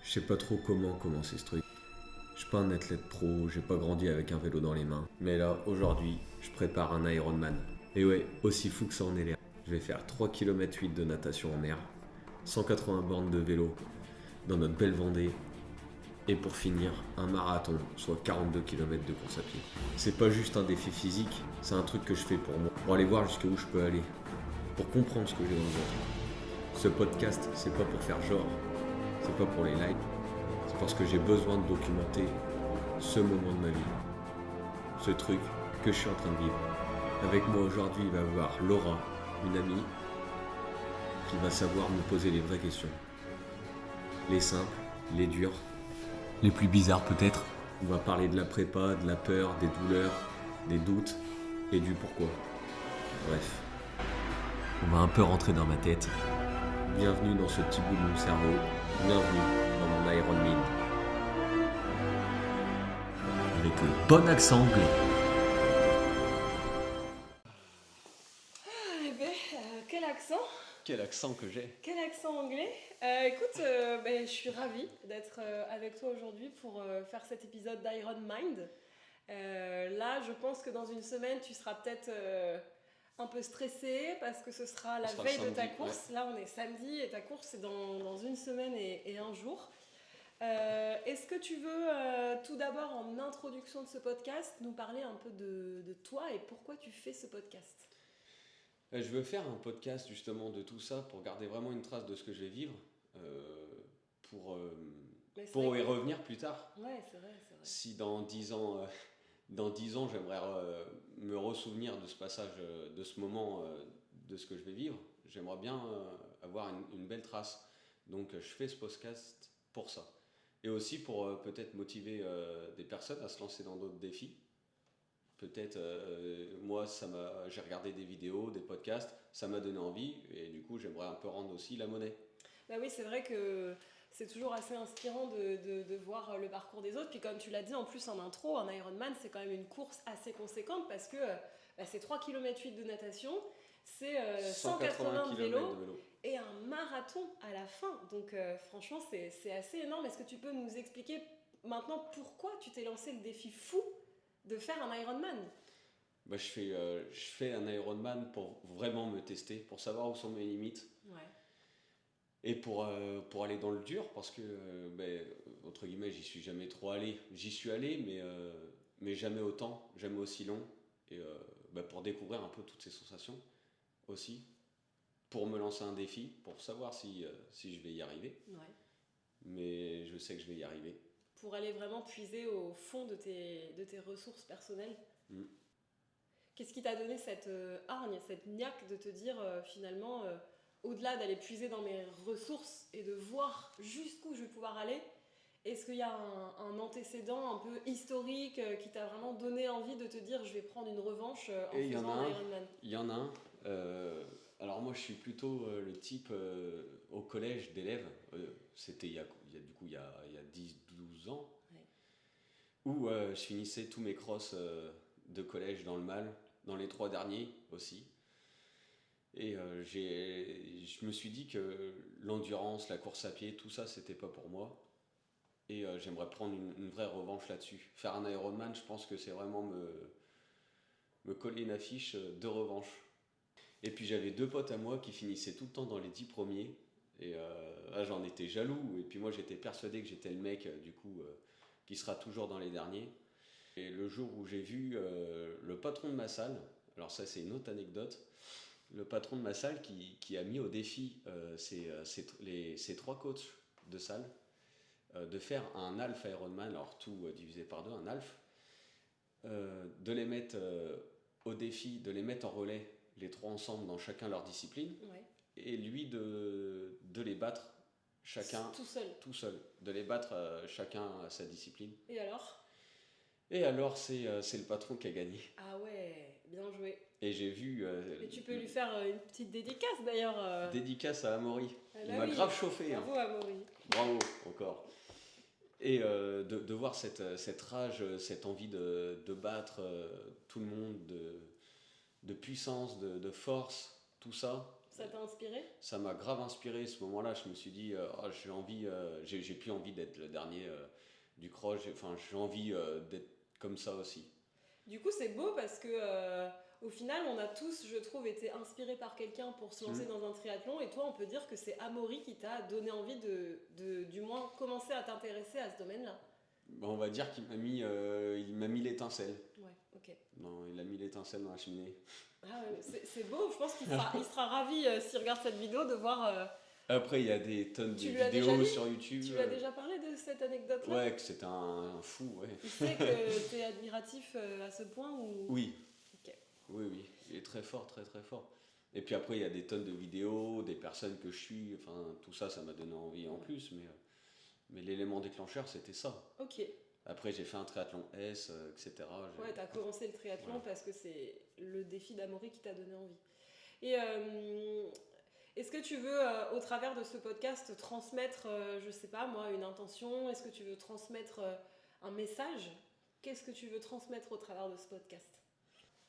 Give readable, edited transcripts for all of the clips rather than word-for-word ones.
Je sais pas trop comment commencer ce truc. Je suis pas un athlète pro, j'ai pas grandi avec un vélo dans les mains. Mais là, aujourd'hui, je prépare un Ironman. Et ouais, aussi fou que ça en est l'air. Je vais faire 3,8 km de natation en mer, 180 bornes de vélo dans notre belle Vendée. Et pour finir, un marathon, soit 42 km de course à pied. C'est pas juste un défi physique, c'est un truc que je fais pour moi. Pour aller voir jusqu'où je peux aller. Pour comprendre ce que j'ai dans le ventre. Ce podcast, c'est pas pour faire genre. C'est pas pour les likes. C'est parce que j'ai besoin de documenter ce moment de ma vie. Ce truc que je suis en train de vivre. Avec moi aujourd'hui, il va y avoir Laura, une amie, qui va savoir me poser les vraies questions. Les simples, les dures, les plus bizarres peut-être. On va parler de la prépa, de la peur, des douleurs, des doutes et du pourquoi. Bref, on va un peu rentrer dans ma tête. Bienvenue dans ce petit bout de mon cerveau. Bienvenue dans mon Iron Mind. Avec le bon accent anglais. Eh ben, quel accent? Quel accent que j'ai. Quel accent anglais? Écoute, je suis ravie d'être avec toi aujourd'hui pour faire cet épisode d'Iron Mind. Là, je pense que dans une semaine, tu seras peut-être un peu stressé parce que ce sera la veille de ta course. Ouais. Là, on est samedi et ta course, c'est dans une semaine et un jour. Est-ce que tu veux tout d'abord, en introduction de ce podcast, nous parler un peu de toi et pourquoi tu fais ce podcast? Je veux faire un podcast justement de tout ça pour garder vraiment une trace de ce que je vais vivre, pour y revenir plus tard. Ouais, c'est vrai. Si dans 10 ans, j'aimerais me ressouvenir de ce passage, de ce moment, de ce que je vais vivre, j'aimerais bien avoir une belle trace. Donc je fais ce podcast pour ça. Et aussi pour peut-être motiver des personnes à se lancer dans d'autres défis. Peut-être, moi, j'ai regardé des vidéos, des podcasts, ça m'a donné envie, et du coup, j'aimerais un peu rendre aussi la monnaie. Bah oui, c'est vrai que c'est toujours assez inspirant de voir le parcours des autres. Puis comme tu l'as dit en plus en intro, un Ironman, c'est quand même une course assez conséquente parce que c'est 3,8 km de natation, c'est 180 de vélo et un marathon à la fin. Donc franchement, c'est assez énorme. Est-ce que tu peux nous expliquer maintenant pourquoi tu t'es lancé le défi fou de faire un Ironman? Je fais un Ironman pour vraiment me tester, pour savoir où sont mes limites. Ouais. Et pour aller dans le dur, parce que, entre guillemets, j'y suis jamais trop allé. J'y suis allé, mais jamais autant, jamais aussi long. Et pour découvrir un peu toutes ces sensations aussi. Pour me lancer un défi, pour savoir si je vais y arriver. Ouais. Mais je sais que je vais y arriver. Pour aller vraiment puiser au fond de tes ressources personnelles. Qu'est-ce qui t'a donné cette hargne, cette niaque de te dire finalement, au-delà d'aller puiser dans mes ressources et de voir jusqu'où je vais pouvoir aller, est-ce qu'il y a un antécédent un peu historique qui t'a vraiment donné envie de te dire je vais prendre une revanche en faisant un Ironman? Il y en a un. Alors moi je suis plutôt le type au collège d'élèves, c'était il y a 10-12 ans, ouais. Où je finissais tous mes crosses de collège dans le mal, dans les 3 derniers aussi. Et je me suis dit que l'endurance, la course à pied, tout ça c'était pas pour moi. Et j'aimerais prendre une vraie revanche là-dessus. Faire un Ironman, je pense que c'est vraiment me coller une affiche de revanche. Et puis j'avais 2 potes à moi qui finissaient tout le temps dans les 10 premiers. Et là j'en étais jaloux. Et puis moi j'étais persuadé que j'étais le mec qui sera toujours dans les derniers. Et le jour où j'ai vu le patron de ma salle, alors ça c'est une autre anecdote, le patron de ma salle qui a mis au défi ces 3 coachs de salle de faire un half Ironman, alors tout divisé par 2, un half, de les mettre au défi, de les mettre en relais, les 3 ensemble dans chacun leur discipline, Ouais. et lui de les battre chacun tout seul, de les battre chacun à sa discipline. Et alors c'est le patron qui a gagné. Ah ouais, bien joué. Et j'ai vu... et tu peux lui faire une petite dédicace d'ailleurs. Dédicace à Amaury. Il m'a oui. grave chauffé. Bravo Amaury. Bravo encore. Et de voir cette rage, cette envie de battre tout le monde, de puissance, de force, tout ça. Ça t'a inspiré? Ça m'a grave inspiré ce moment-là. Je me suis dit, j'ai envie, j'ai plus envie d'être le dernier du cross. J'ai envie d'être comme ça aussi. Du coup, c'est beau parce que au final, on a tous, je trouve, été inspirés par quelqu'un pour se lancer dans un triathlon. Et toi, on peut dire que c'est Amaury qui t'a donné envie du moins commencer à t'intéresser à ce domaine-là. On va dire qu'il il m'a mis l'étincelle. Ouais, ok. Non, il a mis l'étincelle dans la cheminée. Ah ouais, c'est beau. Je pense il sera ravi s'il regarde cette vidéo de voir. Après, il y a des tonnes de Tu lui as déjà vidéos dit sur YouTube. Tu lui as déjà parlé de cette anecdote-là? Ouais, que c'est un fou, ouais. Il sait que t'es admiratif à ce point ou... Oui. Ok. Oui. Il est très fort, très très fort. Et puis après, il y a des tonnes de vidéos, des personnes que je suis. Enfin, tout ça, ça m'a donné envie en plus. Mais l'élément déclencheur, c'était ça. Ok. Après, j'ai fait un triathlon S, etc. Ouais, t'as commencé le triathlon parce que c'est le défi d'Amaury qui t'a donné envie. Et est-ce que tu veux, au travers de ce podcast, transmettre, je sais pas moi, une intention? Est-ce que tu veux transmettre un message? Qu'est-ce que tu veux transmettre au travers de ce podcast?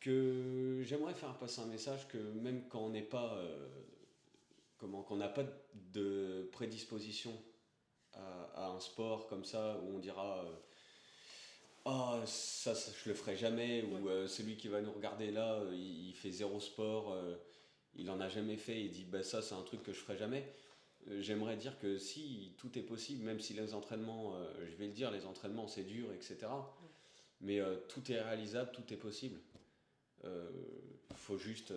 Que j'aimerais faire passer un message que même quand on n'est pas, qu'on n'a pas de prédisposition à un sport comme ça, où on dira ça je le ferai jamais, ou celui qui va nous regarder là, il fait zéro sport, il en a jamais fait, il dit bah ça c'est un truc que je ferai jamais. J'aimerais dire que si tout est possible, même si les entraînements, je vais le dire, les entraînements c'est dur, etc. Mais tout est réalisable, tout est possible. Faut juste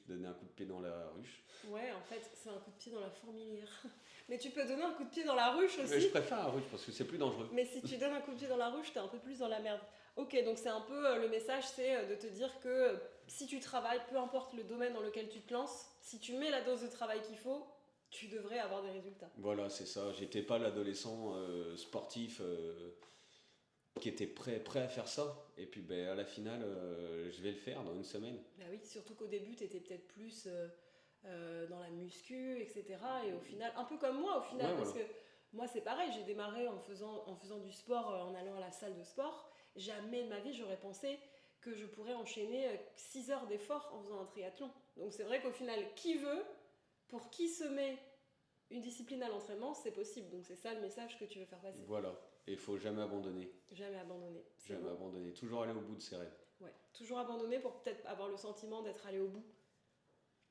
donner un coup de pied dans la ruche. Ouais, en fait, c'est un coup de pied dans la fourmilière. Mais tu peux donner un coup de pied dans la ruche aussi. Mais je préfère la ruche parce que c'est plus dangereux. Mais si tu donnes un coup de pied dans la ruche, t'es un peu plus dans la merde. Ok, donc c'est un peu le message, c'est de te dire que si tu travailles, peu importe le domaine dans lequel tu te lances, si tu mets la dose de travail qu'il faut, tu devrais avoir des résultats. Voilà, c'est ça. J'étais pas l'adolescent sportif qui était prêt à faire ça. Et puis ben, à la finale, je vais le faire dans une semaine. Bah oui, surtout qu'au début, t'étais peut-être plus dans la muscu, etc. Et au final, un peu comme moi au final, Ouais, parce voilà. que moi c'est pareil, j'ai démarré en faisant du sport, en allant à la salle de sport. Jamais de ma vie j'aurais pensé que je pourrais enchaîner 6 heures d'effort en faisant un triathlon. Donc c'est vrai qu'au final, qui veut, pour qui se met une discipline à l'entraînement, c'est possible. Donc c'est ça le message que tu veux faire passer. Voilà. Et il faut jamais abandonner. Jamais abandonner. Jamais abandonner. Toujours aller au bout de ses rêves. Ouais, toujours abandonner pour peut-être avoir le sentiment d'être allé au bout.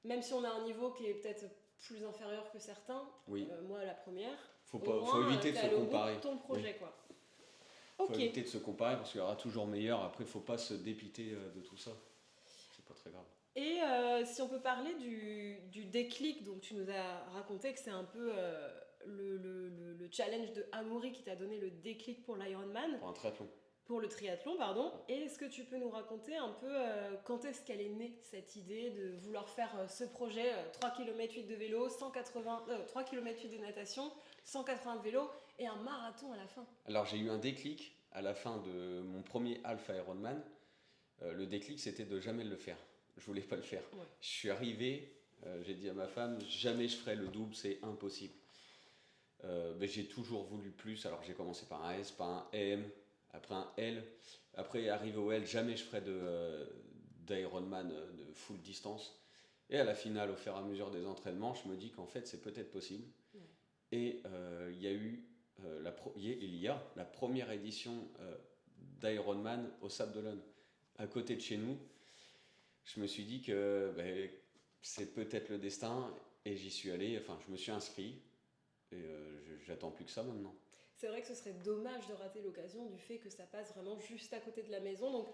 Même si on a un niveau qui est peut-être plus inférieur que certains, Oui. Moi la première, Faut t'es éviter de se allé au bout comparer. de ton projet, quoi. Faut Ok. éviter de se comparer parce qu'il y aura toujours meilleur. Après, faut pas se dépiter de tout ça. C'est pas très grave. Et si on peut parler du déclic, donc tu nous as raconté que c'est un peu le challenge de Amaury qui t'a donné le déclic pour l'Ironman. Pour un triathlon. Pour le triathlon, pardon. Et est-ce que tu peux nous raconter un peu quand est-ce qu'elle est née, cette idée de vouloir faire ce projet 3 km 8 de vélo, 3 km 8 de natation, 180 de vélo et un marathon à la fin? Alors j'ai eu un déclic à la fin de mon premier Alpha Ironman. Le déclic c'était de jamais le faire. Je voulais pas le faire. Ouais. Je suis arrivé, j'ai dit à ma femme, jamais je ferai le double, c'est impossible. Mais j'ai toujours voulu plus, alors j'ai commencé par un S, par un M, après un L. Après arrivé au L, jamais je ferai d'Ironman de full distance. Et à la finale, au fur et à mesure des entraînements, je me dis qu'en fait c'est peut-être possible. Ouais. Et il y a eu il y a la première édition d'Ironman au Sable d'Olonne, à côté de chez nous. Je me suis dit que c'est peut-être le destin et j'y suis allé, enfin je me suis inscrit et j'attends plus que ça maintenant. C'est vrai que ce serait dommage de rater l'occasion du fait que ça passe vraiment juste à côté de la maison. Donc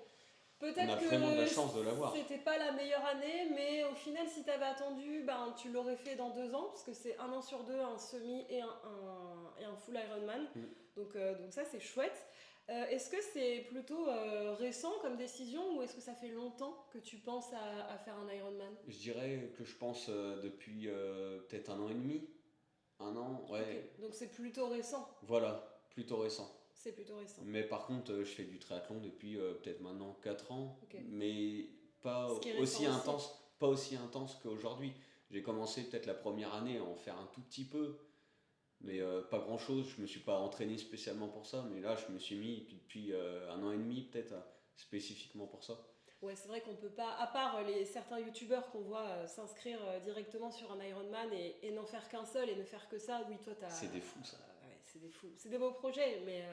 peut-être On a vraiment de la chance de l'avoir. C'était pas la meilleure année, mais au final, si tu avais attendu, tu l'aurais fait dans 2 ans, parce que c'est 1 an sur 2, un semi et un full Ironman. Donc ça, c'est chouette. Est-ce que c'est plutôt récent comme décision ou est-ce que ça fait longtemps que tu penses à faire un Ironman? Je dirais que je pense depuis peut-être 1 an et demi. 1 an, ouais. Okay. Donc c'est plutôt récent. Voilà, plutôt récent. C'est plutôt récent. Mais par contre, je fais du triathlon depuis peut-être maintenant 4 ans, okay. Mais pas aussi intense qu'aujourd'hui. J'ai commencé peut-être la première année à en faire un tout petit peu, mais pas grand-chose. Je me suis pas entraîné spécialement pour ça, mais là, je me suis mis depuis 1 an et demi peut-être spécifiquement pour ça. Ouais, c'est vrai qu'on peut pas, à part certains youtubeurs qu'on voit s'inscrire directement sur un Ironman et n'en faire qu'un seul et ne faire que ça, oui, toi, C'est des fous, ça. ouais, c'est des fous. C'est des beaux projets, mais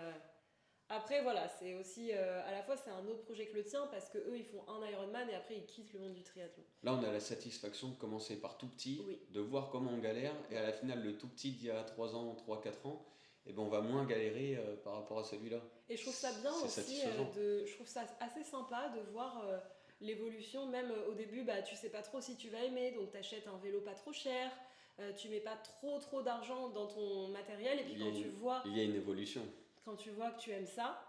après, voilà, c'est aussi, à la fois, c'est un autre projet que le tien parce que eux, ils font un Ironman et après, ils quittent le monde du triathlon. Là, on a la satisfaction de commencer par tout petit, Oui. de voir comment on galère, et à la finale, le tout petit d'il y a 3 ans, 3 4 ans, eh ben, on va moins galérer par rapport à celui-là. Et je trouve ça bien C'est aussi, satisfaisant. je trouve ça assez sympa de voir l'évolution, même au début, bah, tu sais pas trop si tu vas aimer, donc tu achètes un vélo pas trop cher, tu mets pas trop d'argent dans ton matériel, et puis Il y a une évolution. quand tu vois que tu aimes ça,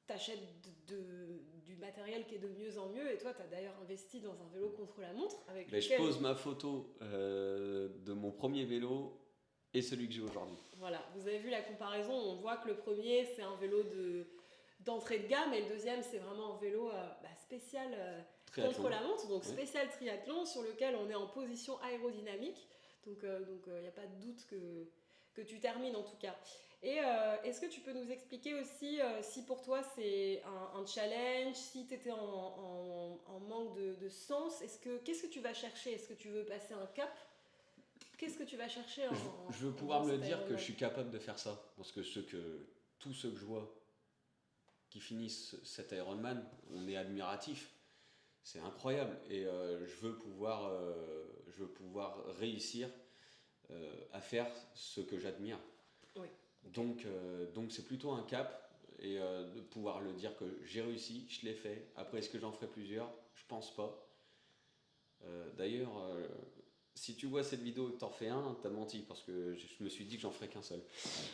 t'achètes du matériel qui est de mieux en mieux, et toi, tu as d'ailleurs investi dans un vélo contre la montre avec Ben, je lequel... pose ma photo de mon premier vélo et celui que j'ai aujourd'hui. Voilà, vous avez vu la comparaison, on voit que le premier, c'est un vélo d'entrée de gamme, et le deuxième, c'est vraiment un vélo spécial Triathlon. contre la montre, donc Ouais. spécial triathlon, sur lequel on est en position aérodynamique. Donc il n'y a pas de doute que tu termines en tout cas. Et est-ce que tu peux nous expliquer aussi si pour toi c'est un challenge, si tu étais en manque de sens, qu'est-ce que tu vas chercher? Est-ce que tu veux passer un cap? Qu'est-ce que tu vas chercher Je veux pouvoir me dire que je suis capable de faire ça. Parce que tous ceux que je vois qui finissent cet Ironman, on est admiratif. C'est incroyable. Et je veux pouvoir réussir à faire ce que j'admire. Oui. Donc c'est plutôt un cap. Et de pouvoir le dire que j'ai réussi, je l'ai fait. Après, est-ce que j'en ferai plusieurs? Je pense pas. D'ailleurs, si tu vois cette vidéo et que t'en fais un, t'as menti parce que je me suis dit que j'en ferais qu'un seul.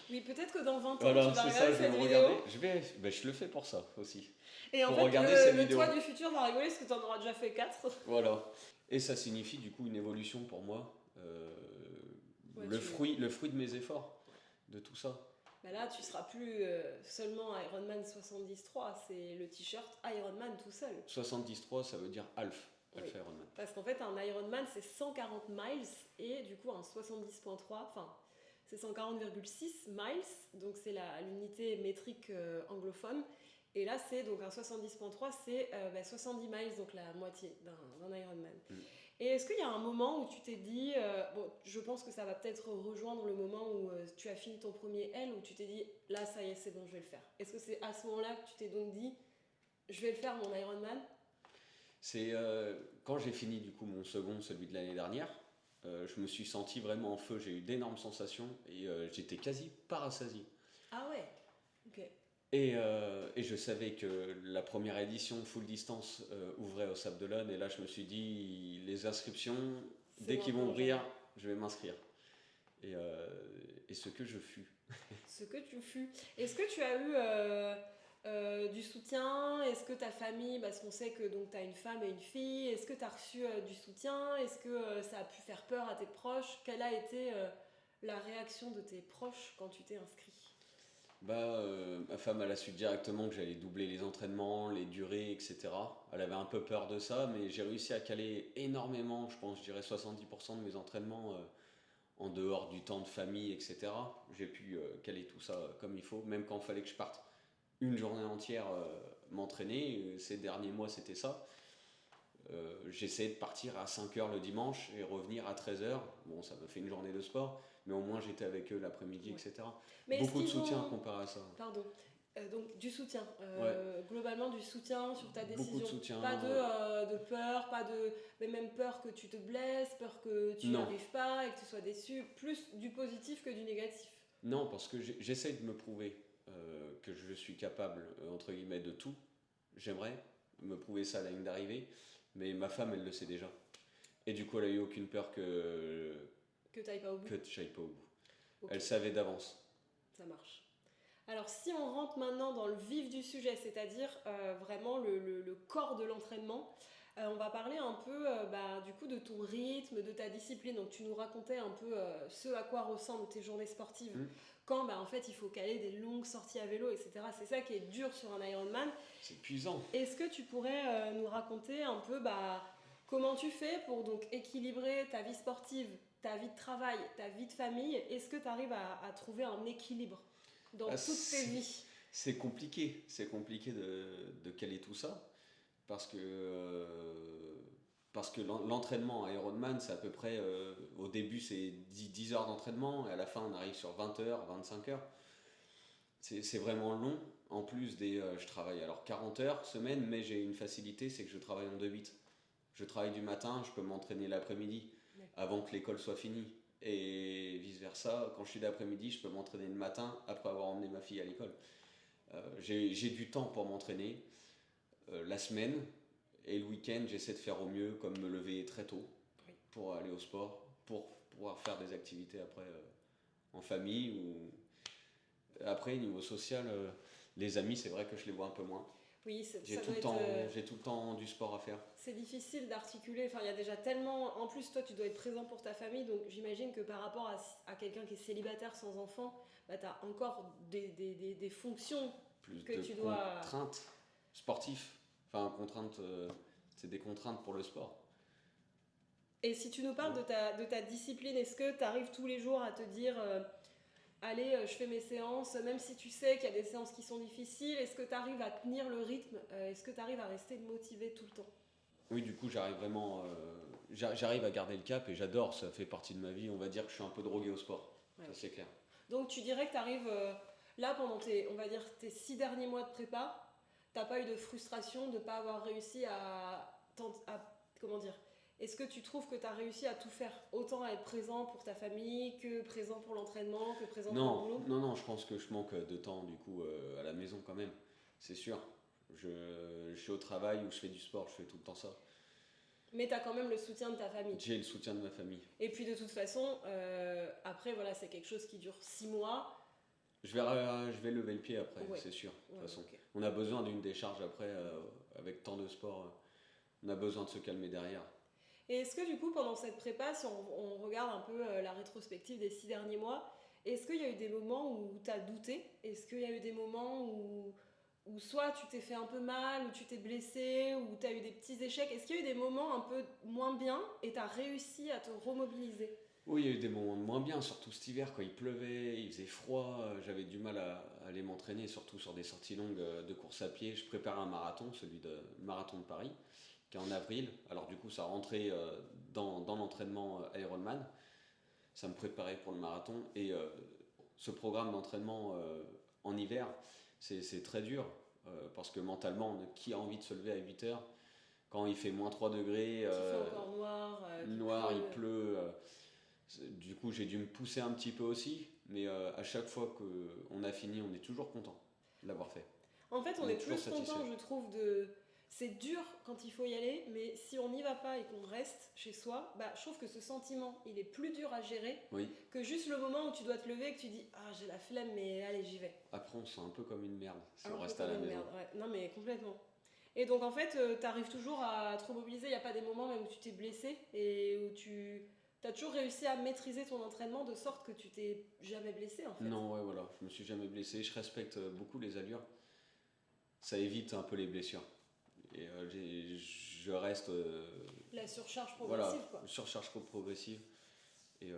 Oui, peut-être que dans 20 ans, Voilà, tu vas c'est ça, regarder je vais cette me vidéo. regarder. Je le fais pour ça aussi. Et en Pour fait, regarder cette le vidéo. toi du futur va rigoler parce que tu en auras déjà fait 4. Voilà. Et ça signifie du coup une évolution pour moi. Ouais, le fruit de mes efforts, de tout ça. Bah là, tu seras plus seulement Ironman 73, c'est le t-shirt Ironman tout seul. 73, ça veut dire Alpha Oui. Ironman. Parce qu'en fait, un Ironman, c'est 140 miles et du coup, un 70.3, enfin, c'est 140,6 miles, donc c'est l'unité métrique anglophone. Et là, c'est donc un 70.3, c'est 70 miles, donc la moitié d'un Ironman. Et est-ce qu'il y a un moment où tu t'es dit, bon, je pense que ça va peut-être rejoindre le moment où tu as fini ton premier L, où tu t'es dit, là, ça y est, c'est bon, je vais le faire. Est-ce que c'est à ce moment-là que tu t'es donc dit, je vais le faire, mon Ironman? C'est quand j'ai fini du coup mon second, celui de l'année dernière, je me suis senti vraiment en feu, j'ai eu d'énormes sensations et j'étais quasi parasasié. Ah ouais, ok. Et je savais que la première édition full distance ouvrait au Sable d'Olonne et là je me suis dit les inscriptions, dès qu'ils vont ouvrir, je vais m'inscrire. Et ce que je fus. Ce que tu fus. Est-ce que tu as eu du soutien? Est-ce que ta famille, parce qu'on sait que tu as une femme et une fille, est-ce que tu as reçu du soutien? Est-ce que ça a pu faire peur à tes proches? Quelle a été la réaction de tes proches quand tu t'es inscrit? Ma femme elle a su directement que j'allais doubler les entraînements, les durées, etc. Elle avait un peu peur de ça, mais j'ai réussi à caler énormément, je pense, je dirais 70% de mes entraînements en dehors du temps de famille, etc. J'ai pu caler tout ça comme il faut, même quand il fallait que je parte une journée entière m'entraîner. Ces derniers mois, c'était ça. J'essayais de partir à 5h le dimanche et revenir à 13h. Bon, ça me fait une journée de sport, mais au moins j'étais avec eux l'après-midi, Ouais. etc. Mais Beaucoup de soutien comparé à ça. Pardon. Donc du soutien, Ouais. globalement du soutien sur ta décision. Beaucoup de soutien. Pas de peur, mais même peur que tu te blesses, peur que tu Non. n'arrives pas et que tu sois déçu, plus du positif que du négatif. Non, parce que j'essaie de me prouver que je suis capable, entre guillemets, de tout. J'aimerais me prouver ça à la ligne d'arrivée, mais ma femme, elle le sait déjà. Et du coup, elle a eu aucune peur que t'ailles pas au bout. Que j'aille pas au bout. Okay. Elle savait d'avance. Ça marche. Alors, si on rentre maintenant dans le vif du sujet, c'est-à-dire vraiment le corps de l'entraînement, on va parler un peu du coup de ton rythme, de ta discipline. Donc, tu nous racontais un peu ce à quoi ressemblent tes journées sportives quand en fait il faut caler des longues sorties à vélo, etc. C'est ça qui est dur sur un Ironman. C'est épuisant. Est-ce que tu pourrais nous raconter un peu comment tu fais pour donc équilibrer ta vie sportive, ta vie de travail, ta vie de famille? Est-ce que tu arrives à trouver un équilibre dans toutes tes vies? C'est compliqué de caler tout ça parce que l'entraînement à Ironman, c'est à peu près, au début c'est 10 heures d'entraînement, et à la fin on arrive sur 20 heures, 25 heures. C'est vraiment long. En plus, je travaille alors 40 heures semaine, mais j'ai une facilité, c'est que je travaille en 2-8. Je travaille du matin, je peux m'entraîner l'après-midi, avant que l'école soit finie. Et vice-versa, quand je suis d'après-midi, je peux m'entraîner le matin, après avoir emmené ma fille à l'école. J'ai du temps pour m'entraîner la semaine, et le week-end, j'essaie de faire au mieux, comme me lever très tôt pour aller au sport, pour pouvoir faire des activités après en famille. Ou après, niveau social, les amis, c'est vrai que je les vois un peu moins. Oui, j'ai tout le temps du sport à faire. C'est difficile d'articuler, enfin il y a déjà tellement, en plus toi tu dois être présent pour ta famille, donc j'imagine que par rapport à quelqu'un qui est célibataire sans enfant, bah, tu as encore des fonctions plus que de tu dois... contraintes sportives, enfin contraintes, c'est des contraintes pour le sport. Et si tu nous parles de ta discipline, est-ce que tu arrives tous les jours à te dire allez, je fais mes séances, même si tu sais qu'il y a des séances qui sont difficiles, est-ce que tu arrives à tenir le rythme, est-ce que tu arrives à rester motivé tout le temps? Oui, du coup, j'arrive vraiment, j'arrive à garder le cap, et j'adore, ça fait partie de ma vie. On va dire que je suis un peu drogué au sport, ça c'est clair. Donc tu dirais que tu arrives là pendant on va dire, tes 6 derniers mois de prépa, t'as pas eu de frustration de ne pas avoir réussi comment dire, est-ce que tu trouves que tu as réussi à tout faire, autant à être présent pour ta famille que présent pour l'entraînement, que présent pour le boulot? Non, je pense que je manque de temps du coup à la maison quand même, c'est sûr. Je suis au travail ou je fais du sport, je fais tout le temps ça. Mais tu as quand même le soutien de ta famille. J'ai le soutien de ma famille. Et puis de toute façon, après voilà, c'est quelque chose qui dure 6 mois. Je vais lever le pied après, c'est sûr. De toute façon, on a besoin d'une décharge après, avec tant de sport, on a besoin de se calmer derrière. Et est-ce que du coup, pendant cette prépa, si on regarde un peu la rétrospective des 6 derniers mois, est-ce qu'il y a eu des moments où tu as douté? Est-ce qu'il y a eu des moments où soit tu t'es fait un peu mal, ou tu t'es blessé, ou tu as eu des petits échecs? Est-ce qu'il y a eu des moments un peu moins bien et tu as réussi à te remobiliser? Oui, il y a eu des moments de moins bien, surtout cet hiver quand il pleuvait, il faisait froid, j'avais du mal à aller m'entraîner, surtout sur des sorties longues de course à pied. Je prépare un marathon, celui de Marathon de Paris, qui est en avril. Alors du coup, ça rentrait dans l'entraînement Ironman. Ça me préparait pour le marathon. Et ce programme d'entraînement en hiver, c'est très dur, parce que mentalement, qui a envie de se lever à 8 heures quand il fait moins 3 degrés, il fait encore noir, il pleut. Du coup, j'ai dû me pousser un petit peu aussi, mais à chaque fois qu'on a fini, on est toujours content de l'avoir fait. En fait, on est plus content, je trouve, c'est dur quand il faut y aller, mais si on n'y va pas et qu'on reste chez soi, bah, je trouve que ce sentiment, il est plus dur à gérer que juste le moment où tu dois te lever et que tu dis « Ah, j'ai la flemme, mais allez, j'y vais ». Après, on se sent un peu comme une merde si on reste à la maison. Non, mais complètement. Et donc, en fait, tu arrives toujours à te remobiliser. Il n'y a pas des moments même où tu t'es blessé et où tu as toujours réussi à maîtriser ton entraînement de sorte que tu t'es jamais blessé, en fait. Non, ouais, voilà, je me suis jamais blessé. Je respecte beaucoup les allures. Ça évite un peu les blessures. Et je reste... la surcharge progressive, quoi. Surcharge progressive. Et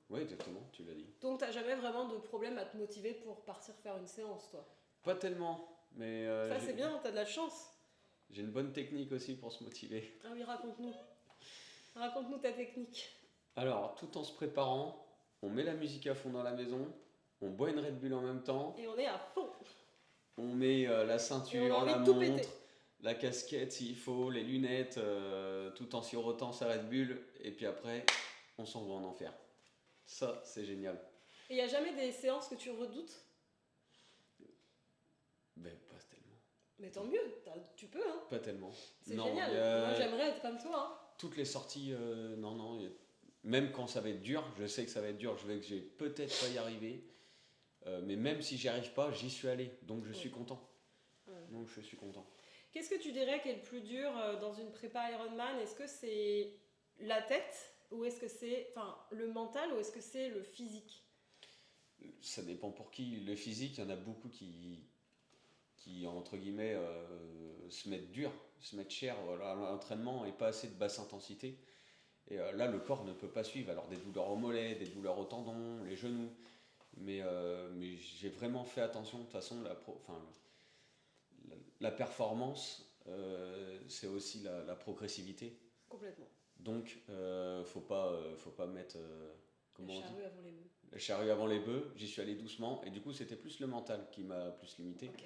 ouais, exactement, tu l'as dit. Donc t'as jamais vraiment de problème à te motiver pour partir faire une séance, toi? Pas tellement, mais... ça c'est bien, t'as de la chance. J'ai une bonne technique aussi pour se motiver. Ah oui, raconte-nous. Raconte-nous ta technique. Alors, tout en se préparant, on met la musique à fond dans la maison, on boit une Red Bull en même temps. Et on est à fond. On met la ceinture, la montre, la casquette s'il faut, les lunettes, tout en sirotant sa Red Bull. Et puis après, on s'en va en enfer. Ça, c'est génial. Et il n'y a jamais des séances que tu redoutes? Ben, pas tellement. Mais tant mieux, tu peux, hein. Pas tellement. C'est génial. Moi, j'aimerais être comme toi, hein. Toutes les sorties, non. Même quand ça va être dur, je sais que ça va être dur, je vais que j'ai peut-être pas y arriver. Mais même si j'y arrive pas, j'y suis allé. Donc je suis content. Donc je suis content. Qu'est-ce que tu dirais qui est le plus dur dans une prépa Ironman? Est-ce que c'est la tête ou est-ce que c'est le mental ou est-ce que c'est le physique? Ça dépend pour qui. Le physique, il y en a beaucoup qui entre guillemets, se mettent dur, se mettent cher à l'entraînement et pas assez de basse intensité. Et là, le corps ne peut pas suivre. Alors des douleurs au mollet, des douleurs au tendon, les genoux. Mais j'ai vraiment fait attention. De toute façon, la performance, c'est aussi la progressivité. Complètement. Donc, faut pas mettre, comment La on dit, charrue avant les bœufs. la charrue avant les bœufs. J'y suis allé doucement et du coup, c'était plus le mental qui m'a plus limité. Ok.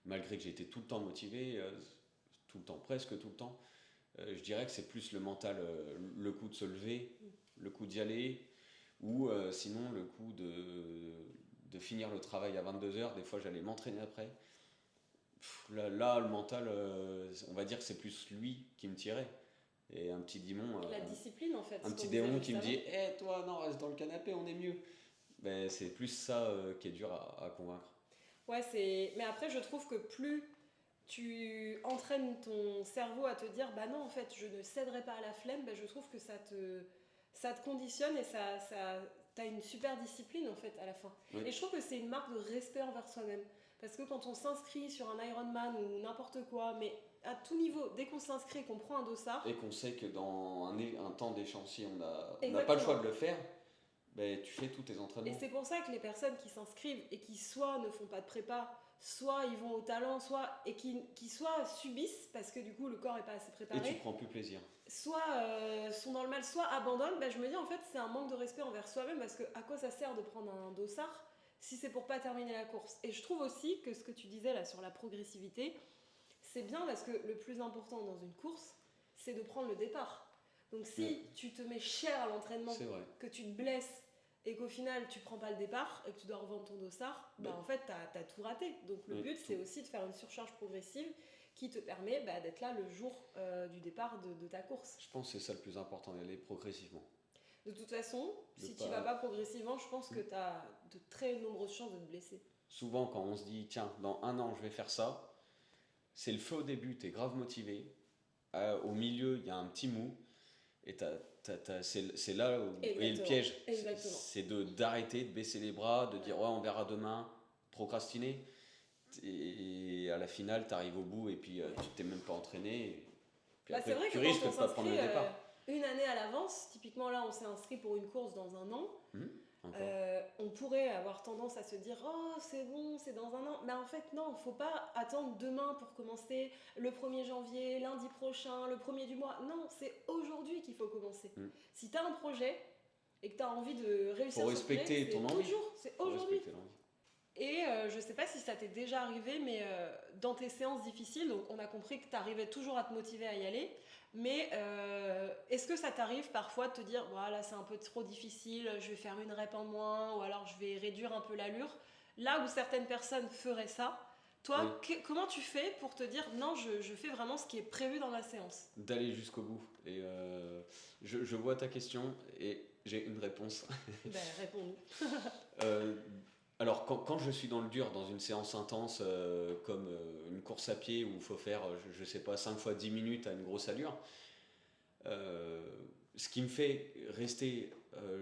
Malgré que j'ai été tout le temps motivé, tout le temps, presque tout le temps. Je dirais que c'est plus le mental, le coup de se lever, le coup d'y aller, ou sinon le coup de finir le travail à 22 h. Des fois, j'allais m'entraîner après. Là, le mental, on va dire que c'est plus lui qui me tirait. Et un petit démon, La discipline, en fait. un ce petit qu'on disait démon juste qui me avant. dit toi, non, reste dans le canapé, on est mieux. Ben, c'est plus ça qui est dur à convaincre. Ouais, mais après, je trouve que plus tu entraînes ton cerveau à te dire bah non, en fait, je ne céderai pas à la flemme, bah, je trouve que ça te conditionne et t'as une super discipline en fait à la fin. Oui. Et je trouve que c'est une marque de respect envers soi-même. Parce que quand on s'inscrit sur un Ironman ou n'importe quoi, mais à tout niveau, dès qu'on s'inscrit et qu'on prend un dossard, Et qu'on sait que dans un temps d'échéancier, on n'a pas le exactement. choix de le faire, ben, tu fais tous tes Et entraînements. c'est pour ça que les personnes qui s'inscrivent et qui soit ne font pas de prépa, soit ils vont au talent, et qui soit subissent parce que du coup le corps n'est pas assez Et tu préparé, prends plus plaisir. soit sont dans le mal, soit abandonnent, je me dis en fait c'est un manque de respect envers soi-même parce que à quoi ça sert de prendre un dossard si c'est pour pas terminer la course. Et je trouve aussi que ce que tu disais là sur la progressivité, c'est bien parce que le plus important dans une course, c'est de prendre le départ. Donc si tu te mets cher à l'entraînement, C'est vrai. que tu te blesses et qu'au final tu prends pas le départ et que tu dois revendre ton dossard, en fait t'as tout raté. Donc le but c'est aussi de faire une surcharge progressive qui te permet d'être là le jour du départ de ta course. Je pense que c'est ça le plus important, y aller progressivement. De toute façon, si tu vas pas progressivement, je pense que tu as de très nombreuses chances de te blesser. Souvent quand on se dit tiens, dans 1 an je vais faire ça, c'est le feu au début, t'es grave motivé. Au milieu, il y a un petit mou. Et c'est là où est le piège. Exactement. C'est d'arrêter, de baisser les bras, de dire ouais, on verra demain, procrastiner. Et à la finale, tu arrives au bout et puis tu t'es même pas entraîné. Puis après, c'est vrai tu que risques quand de pas prendre le départ. Une année à l'avance, typiquement là on s'est inscrit pour une course dans 1 an, on pourrait avoir tendance à se dire oh c'est bon, c'est dans 1 an, mais en fait non, faut pas attendre demain pour commencer, le 1er janvier, lundi prochain, le 1er du mois, non, c'est aujourd'hui qu'il faut commencer. Si tu as un projet et que tu as envie de réussir ce projet, ton envie. C'est aujourd'hui. Et je sais pas si ça t'est déjà arrivé, mais dans tes séances difficiles, donc on a compris que tu arrivais toujours à te motiver à y aller, mais est-ce que ça t'arrive parfois de te dire voilà, c'est un peu trop difficile, je vais faire une rep en moins, ou alors je vais réduire un peu l'allure, là où certaines personnes feraient ça, toi, comment tu fais pour te dire non, je fais vraiment ce qui est prévu dans la séance? D'aller jusqu'au bout. Et je vois ta question et j'ai une réponse. Réponds-nous. Alors, quand je suis dans le dur, dans une séance intense, comme une course à pied où il faut faire, je sais pas, 5 fois 10 minutes à une grosse allure, ce qui me fait rester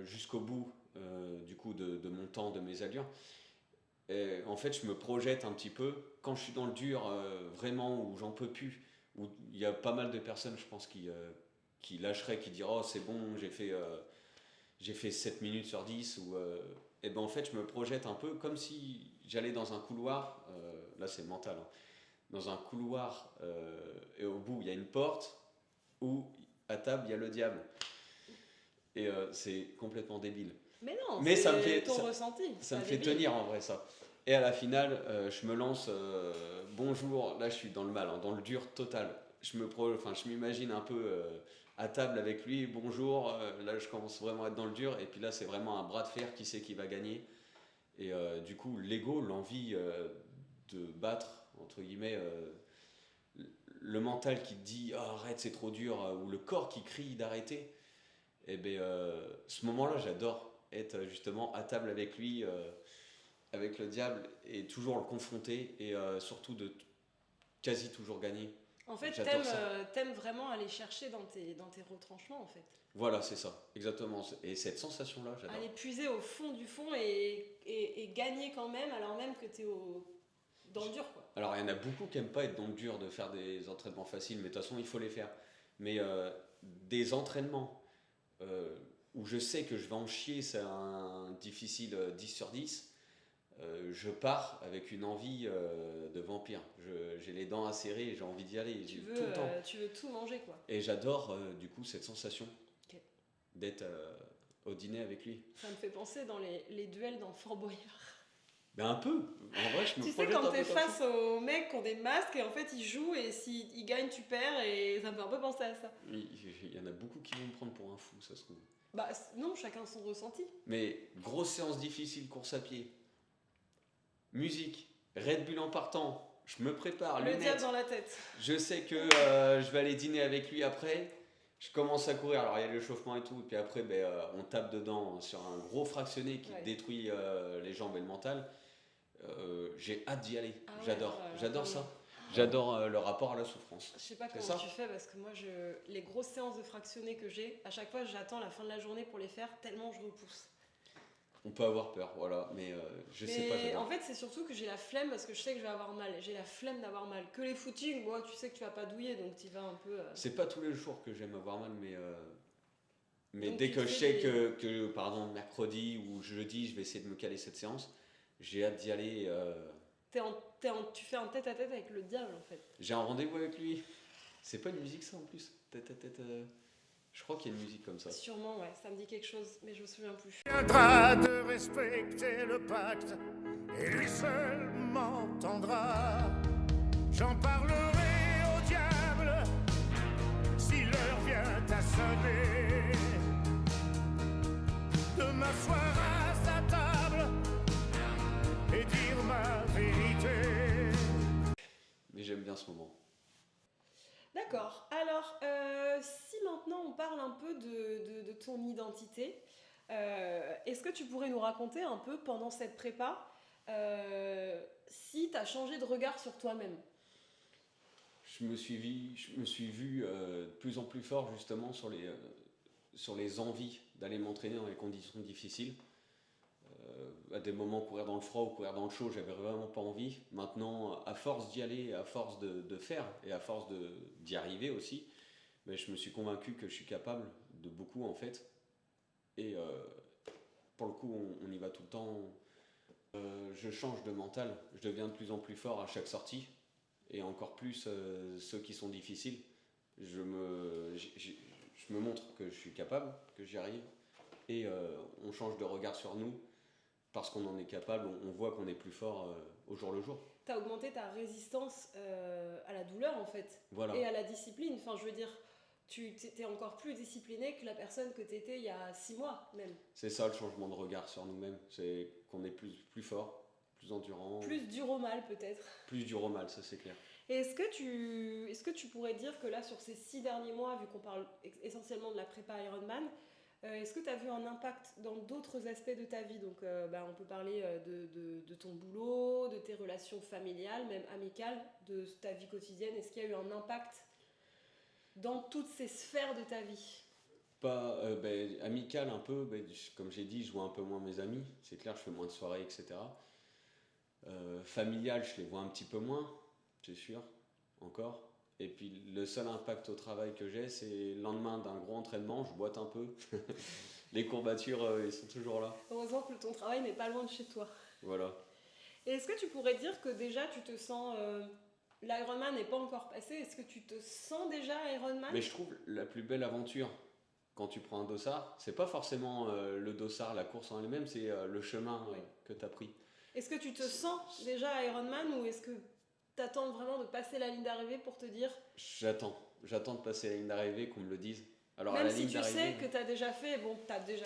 jusqu'au bout du coup de mon temps, de mes allures, en fait, je me projette un petit peu. Quand je suis dans le dur, vraiment, où j'en peux plus, où il y a pas mal de personnes, je pense, qui lâcheraient, qui diraient oh, c'est bon, j'ai fait 7 minutes sur 10 ou et ben en fait je me projette un peu comme si j'allais dans un couloir, là c'est mental, hein, dans un couloir et au bout il y a une porte où à table il y a le diable et c'est complètement débile. Mais non, mais c'est ça me fait ton ressenti. Ça me fait tenir en vrai ça. Et à la finale je me lance bonjour, là je suis dans le mal, hein, dans le dur total. Je m'imagine un peu à table avec lui, bonjour, là je commence vraiment à être dans le dur, et puis là c'est vraiment un bras de fer, qui sait qui va gagner. Et du coup l'ego, l'envie de battre, entre guillemets, le mental qui te dit oh, arrête c'est trop dur, ou le corps qui crie d'arrêter, et bien ce moment-là j'adore être justement à table avec lui, avec le diable, et toujours le confronter, et surtout de quasi toujours gagner. En fait, t'aimes vraiment aller chercher dans tes retranchements, en fait. Voilà, c'est ça, exactement. Et cette sensation-là, j'adore. Aller puiser au fond du fond et gagner quand même, alors même que t'es dans le dur, quoi. Alors, il y en a beaucoup qui n'aiment pas être dans le dur, de faire des entraînements faciles, mais de toute façon, il faut les faire. Mais des entraînements où je sais que je vais en chier, c'est un difficile 10 sur 10, Je pars avec une envie de vampire. J'ai les dents acérées et j'ai envie d'y aller tout le temps. Tu veux tout manger, quoi. Et j'adore du coup cette sensation Ok. d'être au dîner avec lui. Ça me fait penser dans les duels dans Fort Boyard. Ben un peu. En vrai, je me Tu sais, projette quand un t'es peu comme face ça. aux mecs qui ont des masques et en fait ils jouent et s'ils gagnent, tu perds et ça me fait un peu penser à ça. Il y en a beaucoup qui vont me prendre pour un fou, ça se trouve. Bah non, chacun son ressenti. Mais grosse séance difficile, course à pied, musique, Red Bull en partant. Je me prépare, Le diable lunettes. dans la tête. Je sais que je vais aller dîner avec lui après. Je commence à courir, alors il y a l'échauffement et tout, et puis après on tape dedans sur un gros fractionné qui Ouais. détruit les jambes et le mental. J'ai hâte d'y aller, Ah ouais, j'adore oui. ça. J'adore le rapport à la souffrance. Je sais pas C'est comment ça tu fais parce que moi, les grosses séances de fractionné que j'ai, à chaque fois j'attends la fin de la journée pour les faire tellement je repousse. On peut avoir peur, voilà, mais je sais pas, Mais j'adore. en fait, c'est surtout que j'ai la flemme parce que je sais que je vais avoir mal. J'ai la flemme d'avoir mal. Que les footings, moi, tu sais que tu vas pas douiller donc tu vas un peu. C'est pas tous les jours que j'aime avoir mal, mais Donc dès tu que te je fais sais que, par exemple, mercredi ou jeudi, je vais essayer de me caler cette séance, j'ai hâte d'y aller. Tu fais un tête-à-tête avec le diable en fait. J'ai un rendez-vous avec lui. C'est pas une musique ça en plus tête à tête. Je crois qu'il y a une musique comme ça. Sûrement, ouais, ça me dit quelque chose, mais je me souviens plus. Viendra de respecter le pacte et lui seul m'entendra. J'en parlerai au diable si l'heure vient à sonner. De m'asseoir à sa table et dire ma vérité. Mais j'aime bien ce moment. D'accord. Alors, si maintenant on parle un peu de ton identité, est-ce que tu pourrais nous raconter un peu pendant cette prépa si tu as changé de regard sur toi-même? Je me suis vu de plus en plus fort justement sur les envies d'aller m'entraîner dans les conditions difficiles. À des moments courir dans le froid ou courir dans le chaud, j'avais vraiment pas envie. Maintenant, à force d'y aller, à force de faire et à force d'y arriver aussi, mais je me suis convaincu que je suis capable de beaucoup en fait. Et pour le coup, on y va tout le temps. Je change de mental, je deviens de plus en plus fort à chaque sortie et encore plus ceux qui sont difficiles. Je me montre que je suis capable, que j'y arrive et on change de regard sur nous. Parce qu'on en est capable, on voit qu'on est plus fort au jour le jour. Tu as augmenté ta résistance à la douleur en fait, Voilà. et à la discipline. Enfin, je veux dire, tu es encore plus discipliné que la personne que tu étais il y a 6 mois même. C'est ça le changement de regard sur nous-mêmes, c'est qu'on est plus fort, plus endurant. Plus dur au mal peut-être. Plus dur au mal, ça c'est clair. Et est-ce que tu pourrais dire que là, sur ces 6 derniers mois, vu qu'on parle essentiellement de la prépa Ironman, est-ce que tu as vu un impact dans d'autres aspects de ta vie? Donc, on peut parler de ton boulot, de tes relations familiales, même amicales, de ta vie quotidienne. Est-ce qu'il y a eu un impact dans toutes ces sphères de ta vie? Pas amical un peu, comme j'ai dit, je vois un peu moins mes amis, c'est clair, je fais moins de soirées, etc. Familial, je les vois un petit peu moins, c'est sûr, encore. Et puis le seul impact au travail que j'ai, c'est le lendemain d'un gros entraînement, je boite un peu. Les courbatures, ils sont toujours là. Heureusement que ton travail n'est pas loin de chez toi. Voilà. Et est-ce que tu pourrais dire que déjà tu te sens... l'Ironman n'est pas encore passé, est-ce que tu te sens déjà Ironman? Mais je trouve la plus belle aventure, quand tu prends un dossard, c'est pas forcément le dossard, la course en elle-même, c'est le chemin Ouais. que tu as pris. Est-ce que tu te sens déjà Ironman ou est-ce que tu attends vraiment de passer la ligne d'arrivée pour te dire... J'attends de passer la ligne d'arrivée, qu'on me le dise. Alors, à Même la si ligne tu d'arrivée, sais que tu as déjà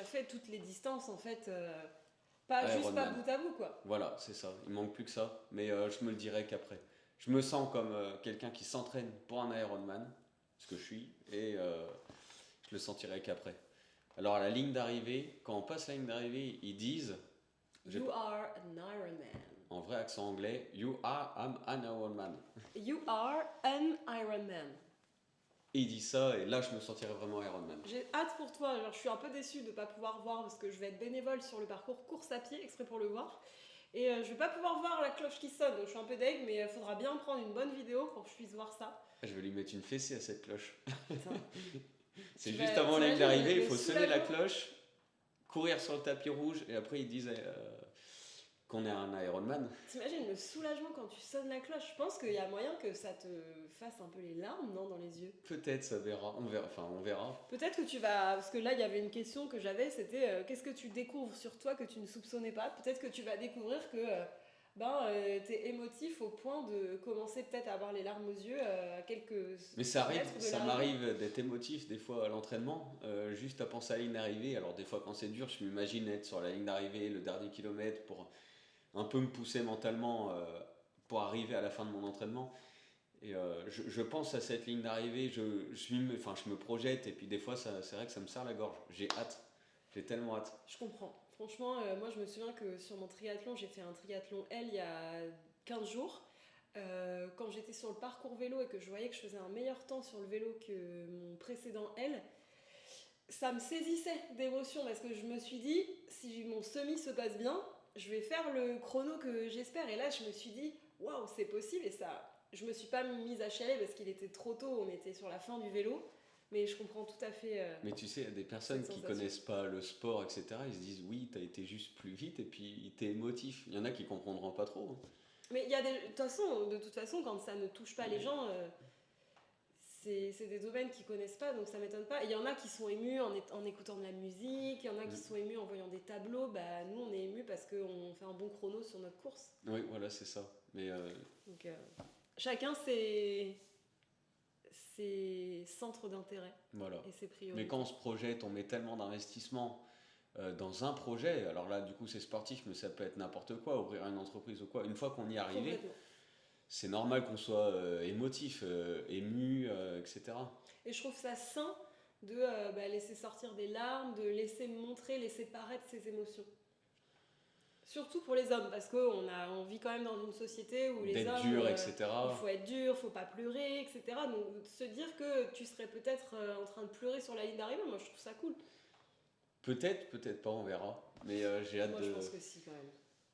fait, toutes les distances en fait, pas Ouais, juste pas Ironman. bout à bout quoi. Voilà, c'est ça, il manque plus que ça, mais je me le dirai qu'après. Je me sens comme quelqu'un qui s'entraîne pour un Ironman, ce que je suis, et je le sentirai qu'après. Alors à la ligne d'arrivée, quand on passe la ligne d'arrivée, ils disent, You are an Ironman. en vrai accent anglais, You are an Ironman. You are an Ironman. Et ils disent ça, et là je me sentirai vraiment Ironman. J'ai hâte pour toi, alors je suis un peu déçue de ne pas pouvoir voir parce que je vais être bénévole sur le parcours course à pied, exprès pour le voir. Et je vais pas pouvoir voir la cloche qui sonne, donc je suis un peu deg, mais il faudra bien prendre une bonne vidéo pour que je puisse voir ça. Je vais lui mettre une fessée à cette cloche. Putain. C'est Tu juste vas- avant la ligne t'imagines d'arrivée, le il faut sonner la soulagement. cloche, courir sur le tapis rouge, et après ils disent qu'on est un Ironman. T'imagines le soulagement quand tu sonnes la cloche. Je pense qu'il y a moyen que ça te fasse un peu les larmes, non, dans les yeux. Peut-être, ça verra. On verra. Peut-être que tu vas... Parce que là, il y avait une question que j'avais, c'était qu'est-ce que tu découvres sur toi que tu ne soupçonnais pas. Peut-être que tu vas découvrir que t'es émotif au point de commencer peut-être à avoir les larmes aux yeux à quelques Mais ça mètres de ça l'arrivée. m'arrive d'être émotif des fois à l'entraînement, juste à penser à la ligne d'arrivée. Alors des fois quand c'est dur, je m'imagine être sur la ligne d'arrivée, le dernier kilomètre, pour un peu me pousser mentalement pour arriver à la fin de mon entraînement. Et je pense à cette ligne d'arrivée, je me projette et puis des fois c'est vrai que ça me serre la gorge. J'ai hâte, j'ai tellement hâte. Je comprends. Franchement, moi je me souviens que sur mon triathlon, j'ai fait un triathlon L il y a 15 jours. Quand j'étais sur le parcours vélo et que je voyais que je faisais un meilleur temps sur le vélo que mon précédent L, ça me saisissait d'émotion parce que je me suis dit, si mon semi se passe bien, je vais faire le chrono que j'espère. Et là, je me suis dit, waouh, c'est possible. Et ça, je me suis pas mise à chialer parce qu'il était trop tôt, on était sur la fin du vélo. Mais je comprends tout à fait. Mais tu sais, il y a des personnes cette qui sensation. connaissent pas le sport, etc. Ils se disent oui, t'as été juste plus vite et puis t'es émotif. Il y en a qui comprendront pas trop, hein. Mais il y a des... de toute façon, quand ça ne touche pas les gens, c'est des domaines qu'ils connaissent pas, donc ça m'étonne pas. Il y en a qui sont émus en écoutant de la musique, il y en a qui sont émus en voyant des tableaux. Bah, nous, on est émus parce qu'on fait un bon chrono sur notre course. Oui, voilà, c'est ça. Mais Donc, chacun ses centres d'intérêt voilà. et ses priorités. Mais quand on se projette, on met tellement d'investissement dans un projet. Alors là, du coup, c'est sportif, mais ça peut être n'importe quoi, ouvrir une entreprise ou quoi. Une fois qu'on y est arrivé, Complètement. c'est normal qu'on soit émotif, ému, etc. Et je trouve ça sain de laisser sortir des larmes, de laisser montrer, laisser paraître ses émotions. Surtout pour les hommes, parce on vit quand même dans une société où les D'être hommes... dur, etc. il faut être dur, faut pas pleurer, etc. Donc se dire que tu serais peut-être en train de pleurer sur la ligne d'arrivée, moi je trouve ça cool. Peut-être, peut-être pas, on verra. Mais j'ai hâte Moi de... je pense que si quand même.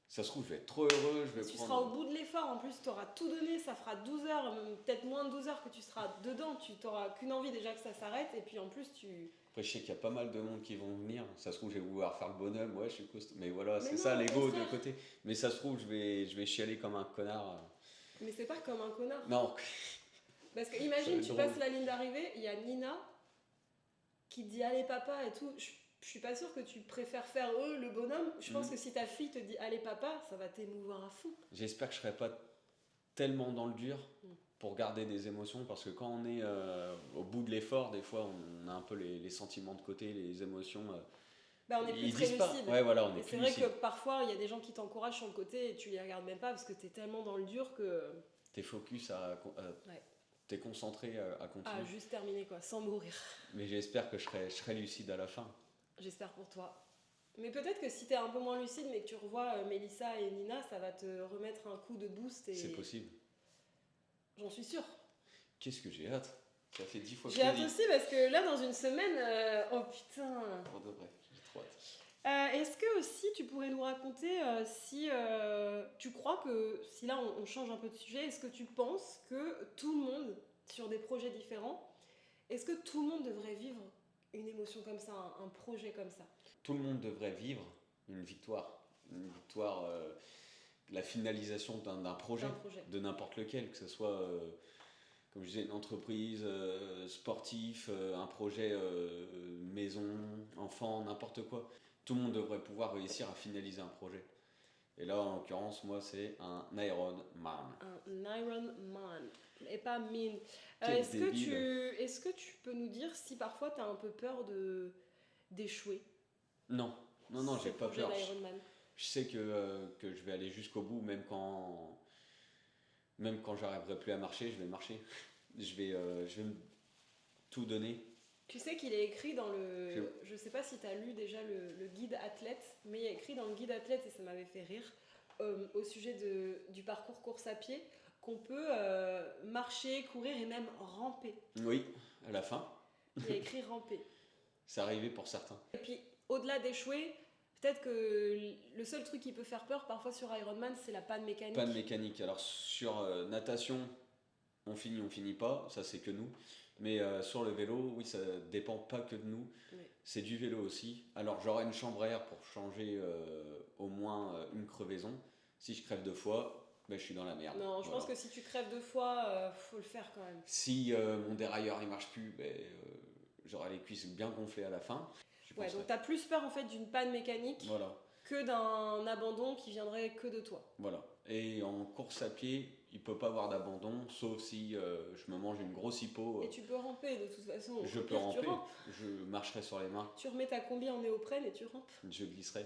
Ça se trouve, je vais être trop heureux, je vais Tu prendre... seras au bout de l'effort, en plus tu auras tout donné, ça fera 12 heures, peut-être moins de 12 heures que tu seras dedans, tu n'auras qu'une envie déjà que ça s'arrête, et puis en plus tu... Après, je sais qu'il y a pas mal de monde qui vont venir. Ça se trouve, je vais vouloir faire le bonhomme. Ouais, je suis costaud. Mais voilà, Mais c'est non, ça, au l'ego de contraire. côté. Mais ça se trouve, je vais chialer comme un connard. Mais c'est pas comme un connard. Non, Parce que Ça imagine, va être tu drôle. passes la ligne d'arrivée, il y a Nina qui te dit allez papa et tout. Je suis pas sûre que tu préfères faire le bonhomme. Je pense que si ta fille te dit allez papa, ça va t'émouvoir à fond. j'espère que je serai pas tellement dans le dur Mm. pour garder des émotions. Parce que quand on est au bout de l'effort, des fois, on a un peu les sentiments de côté, les émotions. Bah, on est plus Ils très disent pas. lucide. Ouais, voilà, on est Et plus c'est vrai lucide. que parfois il y a des gens qui t'encouragent sur le côté et tu les regardes même pas parce que t'es tellement dans le dur que. T'es focus Ouais. t'es concentré à continuer. Ah, juste terminé quoi, sans mourir. Mais j'espère que je serai lucide à la fin. J'espère pour toi. Mais peut-être que si t'es un peu moins lucide mais que tu revois Mélissa et Nina, ça va te remettre un coup de boost et. C'est possible. J'en suis sûre. Qu'est-ce que j'ai hâte. Ça fait 10 fois que J'ai je hâte l'ai dit. aussi parce que là dans une semaine, oh putain. Pour de vrai, j'ai trop hâte. Est-ce que aussi tu pourrais nous raconter si tu crois que, si là on change un peu de sujet, est-ce que tu penses que tout le monde, sur des projets différents, est-ce que tout le monde devrait vivre une émotion comme ça, un projet comme ça? Tout le monde devrait vivre une victoire. Une victoire, la finalisation d'un projet, Un projet. de n'importe lequel, que ce soit, comme je disais, une entreprise, sportif, un projet maison, enfant, n'importe quoi. Tout le monde devrait pouvoir réussir à finaliser un projet. Et là, en l'occurrence, moi, c'est un Ironman. Un Iron Man, et pas Min. Quel Est-ce débile. que tu peux nous dire si parfois tu as un peu peur d'échouer? Non, non, j'ai pas peur. L'Iron Man. Je sais que je vais aller jusqu'au bout, même quand j'arriverai plus à marcher, je vais marcher. Je vais tout donner. Tu sais qu'il est écrit dans le... Je sais pas si tu as lu déjà le guide athlète, mais il est écrit dans le guide athlète, et ça m'avait fait rire, au sujet du parcours course à pied, qu'on peut marcher, courir et même ramper. Oui, à la fin, Il y a écrit ramper. c'est arrivé pour certains. Et puis, au-delà d'échouer, peut-être que le seul truc qui peut faire peur parfois sur Ironman, c'est la panne mécanique. Panne mécanique. Alors sur natation, on finit pas, ça c'est que nous. Mais sur le vélo, oui, ça dépend pas que de nous. Oui. C'est du vélo aussi. Alors j'aurai une chambre à air pour changer au moins une crevaison. Si je crève 2 fois, ben, je suis dans la merde. Non, je Voilà. pense que si tu crèves 2 fois, faut le faire quand même. Si mon dérailleur il marche plus, ben, j'aurai les cuisses bien gonflées à la fin. Je Ouais, penserai. donc t'as plus peur en fait d'une panne mécanique Voilà, que d'un abandon qui viendrait que de toi. voilà. Et en course à pied, il peut pas avoir d'abandon, sauf si je me mange une grosse hypo. Et tu peux ramper de toute façon. Je Au peux pire, ramper, Tu rampes. je marcherai sur les mains, Tu remets ta combi en néoprène et tu rampes. je glisserai.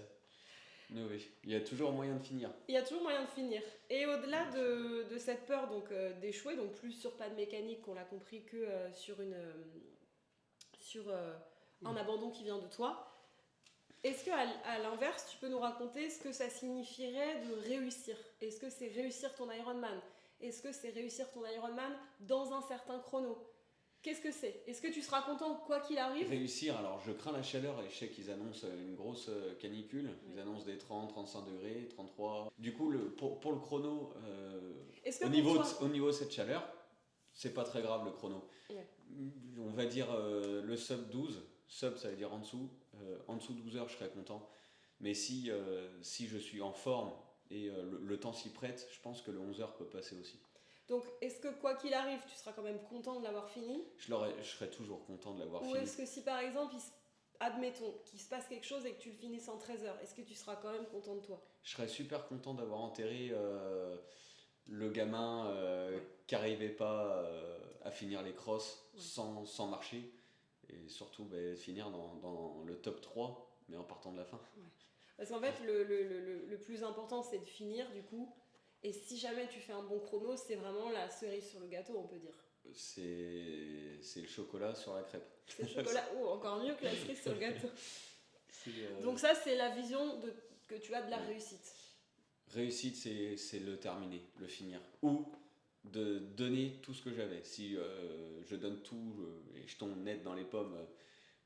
Mais oui, il y a toujours moyen de finir. Il y a toujours moyen de finir. Et au-delà de cette peur donc d'échouer, donc plus sur panne mécanique qu'on l'a compris que sur un abandon qui vient de toi, est-ce que à l'inverse, tu peux nous raconter ce que ça signifierait de réussir? Est-ce que c'est réussir ton Ironman? Est-ce que c'est réussir ton Ironman dans un certain chrono? Qu'est-ce que c'est? Est-ce que tu seras content quoi qu'il arrive? Réussir, alors je crains la chaleur et je sais qu'ils annoncent une grosse canicule. Ils annoncent des 30, 35 degrés, 33. Du coup, pour le chrono, Est-ce que au pour niveau, toi- au niveau de cette chaleur, c'est pas très grave le chrono. Ouais. On va dire le sub 12, sub ça veut dire en dessous de 12 heures je serais content. Mais si je suis en forme et le temps s'y prête, je pense que le 11 heures peut passer aussi. Donc, est-ce que quoi qu'il arrive, tu seras quand même content de l'avoir fini? Je serais toujours content de l'avoir Ou fini. est-ce que si par exemple, admettons qu'il se passe quelque chose et que tu le finisses en 13 heures, est-ce que tu seras quand même content de toi? Je serais super content d'avoir enterré le gamin Ouais. qui n'arrivait pas à finir les crosses Ouais. sans marcher. Et surtout finir dans le top 3, mais en partant de la fin. Parce qu'en fait, le plus important, c'est de finir du coup. Et si jamais tu fais un bon chrono, c'est vraiment la cerise sur le gâteau, on peut dire. C'est le chocolat sur la crêpe. C'est le chocolat, oh, encore mieux que la cerise sur le gâteau. C'est, Donc ça, c'est la vision que tu as de la Ouais. réussite. réussite, c'est le terminer, le finir. Ou de donner tout ce que j'avais. Si je donne tout et je tombe net dans les pommes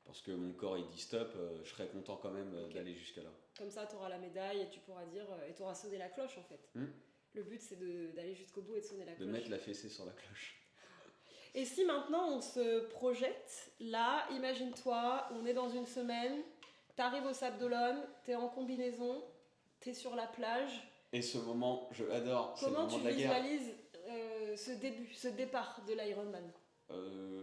parce que mon corps il dit stop, je serais content quand même Ok. d'aller jusqu'à là. Comme ça, tu auras la médaille et tu pourras dire, et tu auras sonné la cloche en fait. Hmm. Le but, c'est d'aller jusqu'au bout et de sonner la De cloche. mettre la fessée sur la cloche. Et si maintenant on se projette, là, imagine-toi, on est dans une semaine, t'arrives au Sable d'Olonne, t'es en combinaison, t'es sur la plage. Et ce moment, je l'adore, c'est le Comment moment tu de la guerre. visualises ce départ de l'Ironman?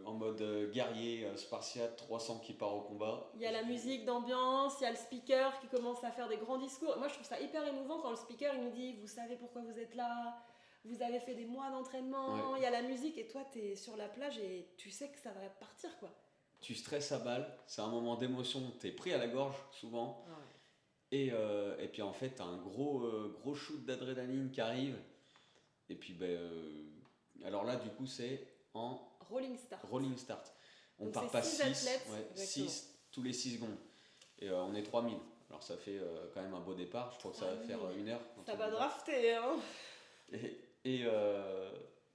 En mode guerrier, spartiate, 300 qui part au combat. Il y a la musique d'ambiance, il y a le speaker qui commence à faire des grands discours. Moi, je trouve ça hyper émouvant quand le speaker il nous dit « Vous savez pourquoi vous êtes là ? Vous avez fait des mois d'entraînement. » Ouais. Il y a la musique et toi, t'es sur la plage et tu sais que ça va partir, quoi. Tu stresses à balle, c'est un moment d'émotion, t'es pris à la gorge souvent. Et puis en fait, t'as un gros shoot d'adrénaline qui arrive. Et puis, alors là, du coup, c'est en Rolling Start. rolling start. On Donc part c'est pas 6 6, athlètes, exactement. 6 tous les 6 secondes. Et on est 3000. Alors ça fait quand même un beau départ. Je crois que ça va 3000. faire 1 heure. Ça va drafter, hein. Et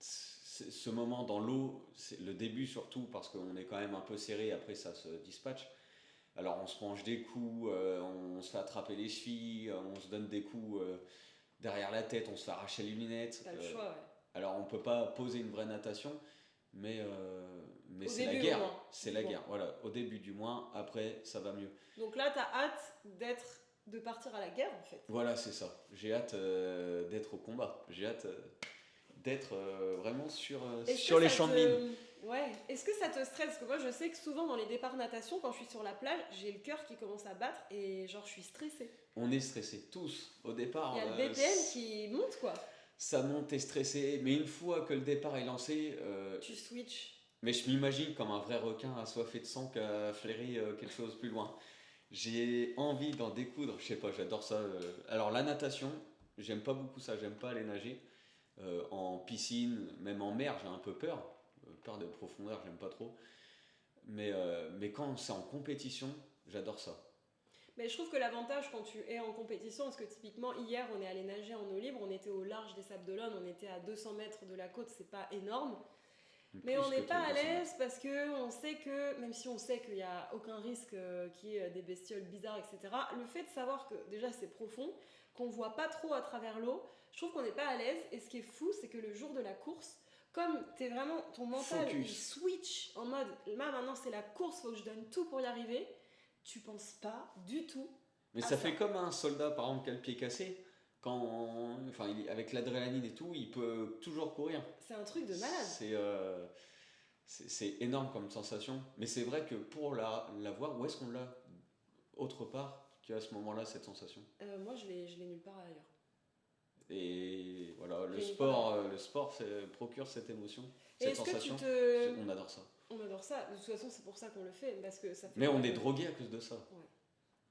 ce moment dans l'eau, c'est le début surtout parce qu'on est quand même un peu serré, après ça se dispatche. Alors on se mange des coups, on se fait attraper les chevilles, on se donne des coups derrière la tête, on se fait arracher les lunettes. T'as le choix, ouais. Alors on peut pas poser une vraie natation, mais Au c'est la début, guerre. au moins. C'est la Bon. guerre, voilà. Au début du moins, après ça va mieux. Donc là, t'as hâte de partir à la guerre, en fait. Voilà, c'est ça. J'ai hâte d'être au combat. J'ai hâte d'être vraiment sur Est-ce que les ça champs de te- mine. Ouais. Est-ce que ça te stresse? Parce que moi, je sais que souvent dans les départs natation, quand je suis sur la plage, j'ai le cœur qui commence à battre et genre je suis stressée. On est stressés tous au départ. Il y a le BPM qui monte, quoi. Ça monte, t'es stressé, mais une fois que le départ est lancé, Tu switches. mais je m'imagine comme un vrai requin assoiffé de sang qui a flairé quelque chose plus loin. J'ai envie d'en découdre, je sais pas, j'adore ça. Alors la natation, j'aime pas beaucoup ça, j'aime pas aller nager. En piscine, même en mer, j'ai un peu peur. Peur de profondeur, j'aime pas trop. Mais quand c'est en compétition, j'adore ça. Mais je trouve que l'avantage quand tu es en compétition, parce que typiquement hier on est allé nager en eau libre, on était au large des Sables d'Olonne, on était à 200 mètres de la côte, c'est pas énorme. Mais Plus on n'est que pas toi, à 200. l'aise parce que on sait que, même si on sait qu'il n'y a aucun risque qu'il y ait des bestioles bizarres, etc., le fait de savoir que déjà c'est profond, qu'on voit pas trop à travers l'eau, je trouve qu'on n'est pas à l'aise. Et ce qui est fou, c'est que le jour de la course, comme t'es vraiment, ton mental, il Focus. switch en mode, là maintenant c'est la course, faut que je donne tout pour y arriver, tu penses pas du tout. Mais Ah, ça ça. fait comme un soldat, par exemple, qui a le pied cassé. Avec l'adrénaline et tout, il peut toujours courir. C'est un truc de malade. C'est énorme comme sensation. Mais c'est vrai que pour l'avoir, où est-ce qu'on l'a autre part qu'à ce moment-là, cette sensation? Moi je l'ai nulle part ailleurs. Et voilà, le Et sport procure cette émotion, Et cette est-ce que sensation. On adore ça. On adore ça, de toute façon c'est pour ça qu'on le fait, parce que ça fait... Mais on est drogué à cause de ça. Ouais.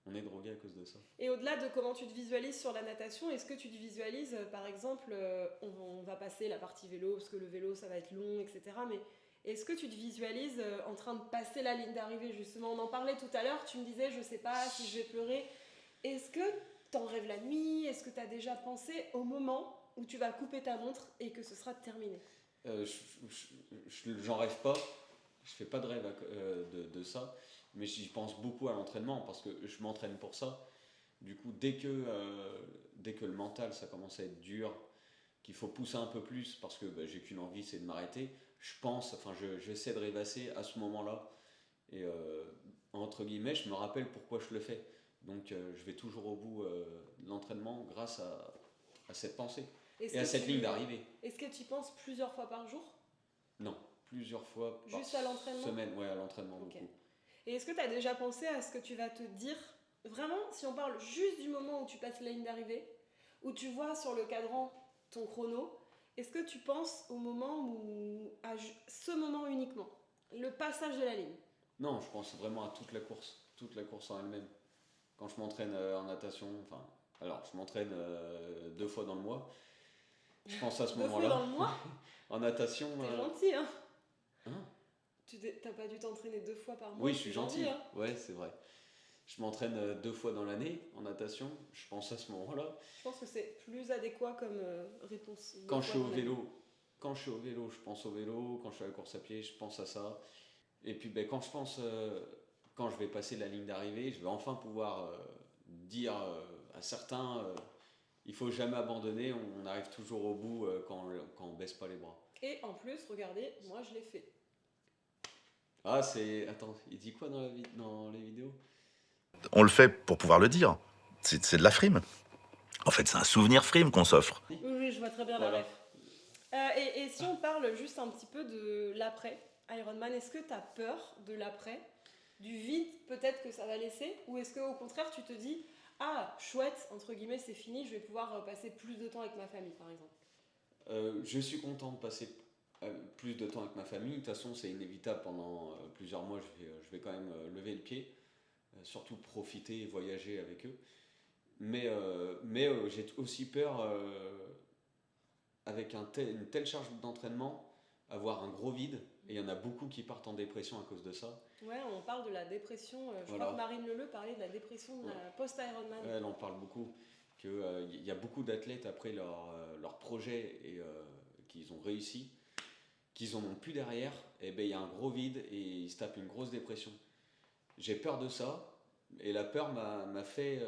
On est drogué à cause de ça. Et au-delà de comment tu te visualises sur la natation, est-ce que tu te visualises, par exemple, on va passer la partie vélo, parce que le vélo ça va être long, etc. Mais est-ce que tu te visualises en train de passer la ligne d'arrivée, justement? On en parlait tout à l'heure, tu me disais, je sais pas si je vais pleurer. Est-ce que t'en rêves la nuit? Est-ce que t'as déjà pensé au moment où tu vas couper ta montre et que ce sera terminé? J'en rêve pas, je fais pas de rêve de ça, mais j'y pense beaucoup à l'entraînement parce que je m'entraîne pour ça. Du coup, dès que le mental ça commence à être dur, qu'il faut pousser un peu plus parce que j'ai qu'une envie, c'est de m'arrêter, j'essaie de rêvasser à ce moment-là. Et entre guillemets, je me rappelle pourquoi je le fais. Donc je vais toujours au bout de l'entraînement grâce à cette pensée et à cette ligne d'arrivée. Est-ce que tu y penses plusieurs fois par jour? Non, plusieurs fois par Juste à l'entraînement? semaine, ouais, à l'entraînement Ok. beaucoup. Et est-ce que tu as déjà pensé à ce que tu vas te dire, vraiment, si on parle juste du moment où tu passes la ligne d'arrivée, où tu vois sur le cadran ton chrono, est-ce que tu penses au moment où, ce moment uniquement, le passage de la ligne? Non, je pense vraiment à toute la course en elle-même. Quand je m'entraîne en natation, je m'entraîne 2 fois dans le mois. Je pense à ce 2 fois moment-là. dans le mois? En natation. T'es gentil, hein? Hein? T'as pas dû t'entraîner 2 fois par mois? Oui, je suis gentil. Hein? Ouais, c'est vrai. Je m'entraîne 2 fois dans l'année en natation. Je pense à ce moment-là. Je pense que c'est plus adéquat comme réponse. Quand je suis au vélo, je pense au vélo. Quand je suis à la course à pied, je pense à ça. Et puis quand je vais passer la ligne d'arrivée, je vais enfin pouvoir dire à certains, il faut jamais abandonner, on arrive toujours au bout quand on baisse pas les bras. Et en plus, regardez, moi je l'ai fait. Ah, attends, il dit quoi dans les vidéos? On le fait pour pouvoir le dire. C'est de la frime. En fait, c'est un souvenir frime qu'on s'offre. Oui, je vois très bien Voilà. la ref. Et si on parle juste un petit peu de l'après Ironman, est-ce que tu as peur de l'après, du vide peut-être que ça va laisser, ou est-ce qu'au contraire tu te dis, ah chouette, entre guillemets c'est fini, je vais pouvoir passer plus de temps avec ma famille par exemple? Je suis content de passer plus de temps avec ma famille. De toute façon, c'est inévitable pendant plusieurs mois, je vais quand même lever le pied, surtout profiter et voyager avec eux. Mais j'ai aussi peur, avec une telle charge d'entraînement, avoir un gros vide. Et il y en a beaucoup qui partent en dépression à cause de ça. Ouais, on parle de la dépression. Je Voilà. crois que Marine Leleu parlait de la dépression de la post-Ironman. Elle en parle beaucoup. Il y a beaucoup d'athlètes après leur projet et qu'ils ont réussi, qu'ils en ont plus derrière. Et ben il y a un gros vide et ils se tapent une grosse dépression. J'ai peur de ça. Et la peur m'a fait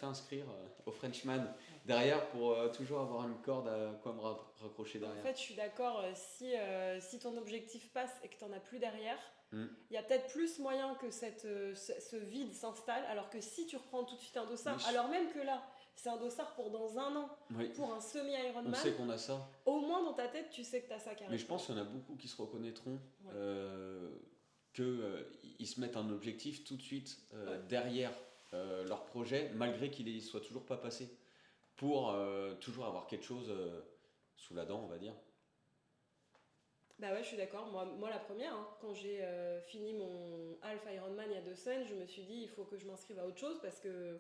inscrire au Frenchman derrière pour toujours avoir une corde à quoi me raccrocher derrière. En fait, je suis d'accord, si ton objectif passe et que tu n'en as plus derrière, Mm. il y a peut-être plus moyen que ce vide s'installe, alors que si tu reprends tout de suite un dossard, Oui. alors même que là, c'est un dossard pour dans un an, Oui. pour un On semi-Ironman, sait qu'on a ça. au moins dans ta tête, tu sais que tu as ça qui arrive. Mais je pense qu'il y en a beaucoup qui se reconnaîtront Ouais. qu'ils se mettent un objectif tout de suite Ouais. derrière leur projet, malgré qu'il ne soit toujours pas passé, pour toujours avoir quelque chose sous la dent, on va dire. Bah ouais, je suis d'accord. Moi la première, hein, quand j'ai fini mon Half Ironman il y a 2 semaines, je me suis dit il faut que je m'inscrive à autre chose parce que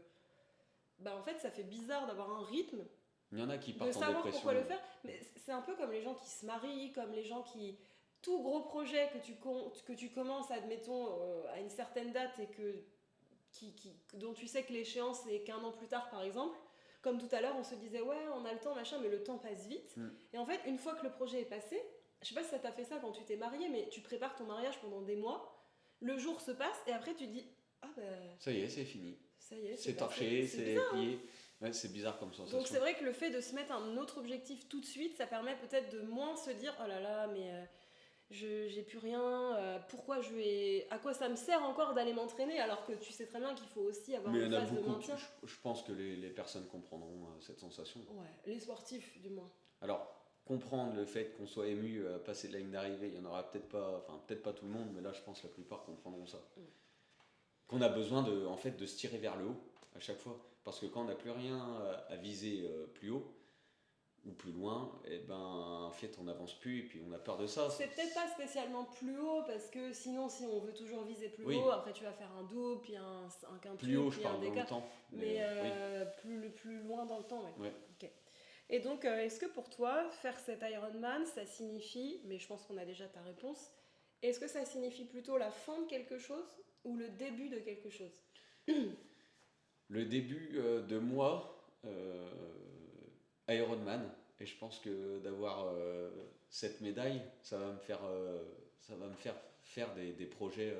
bah en fait ça fait bizarre d'avoir un rythme, Il y en a qui de partent en savoir dépression. pourquoi le faire. Mais c'est un peu comme les gens qui se marient, comme les gens qui... Tout gros projet que tu commences, admettons, à une certaine date et dont tu sais que l'échéance est qu'1 an plus tard par exemple, comme tout à l'heure on se disait ouais on a le temps machin, mais le temps passe vite. Et en fait une fois que le projet est passé, je sais pas si ça t'a fait ça quand tu t'es marié, mais tu prépares ton mariage pendant des mois, le jour se passe et après tu te dis ah bah Ça y est, c'est fini. ça y est, C'est passé. torché, c'est bizarre, hein. plié. Ouais, c'est bizarre comme sensation. Donc c'est vrai que le fait de se mettre un autre objectif tout de suite, ça permet peut-être de moins se dire oh là là, mais j'ai plus rien, à quoi ça me sert encore d'aller m'entraîner alors que tu sais très bien qu'il faut aussi avoir Mais il une y en a phase de beaucoup, maintien. je pense que les personnes comprendront cette sensation. Ouais, les sportifs du moins. Alors, comprendre le fait qu'on soit ému à passer de la ligne d'arrivée, il y en aura peut-être pas tout le monde, mais là je pense que la plupart comprendront ça. Qu'on a besoin en fait, de se tirer vers le haut à chaque fois. Parce que quand on n'a plus rien à viser plus haut ou plus loin, et ben en fait on n'avance plus et puis on a peur de ça. C'est peut-être pas spécialement plus haut parce que sinon si on veut toujours viser plus Oui. haut, après tu vas faire un double, puis un quintuple, Plus haut, je puis un parle dans le déca. temps. Mais oui. plus loin dans le temps, ouais. Ouais. Ok. Et donc, est-ce que pour toi, faire cet Ironman, ça signifie, mais je pense qu'on a déjà ta réponse, est-ce que ça signifie plutôt la fin de quelque chose ou le début de quelque chose? Le début de moi, Ironman, et je pense que d'avoir cette médaille, ça va me faire faire des projets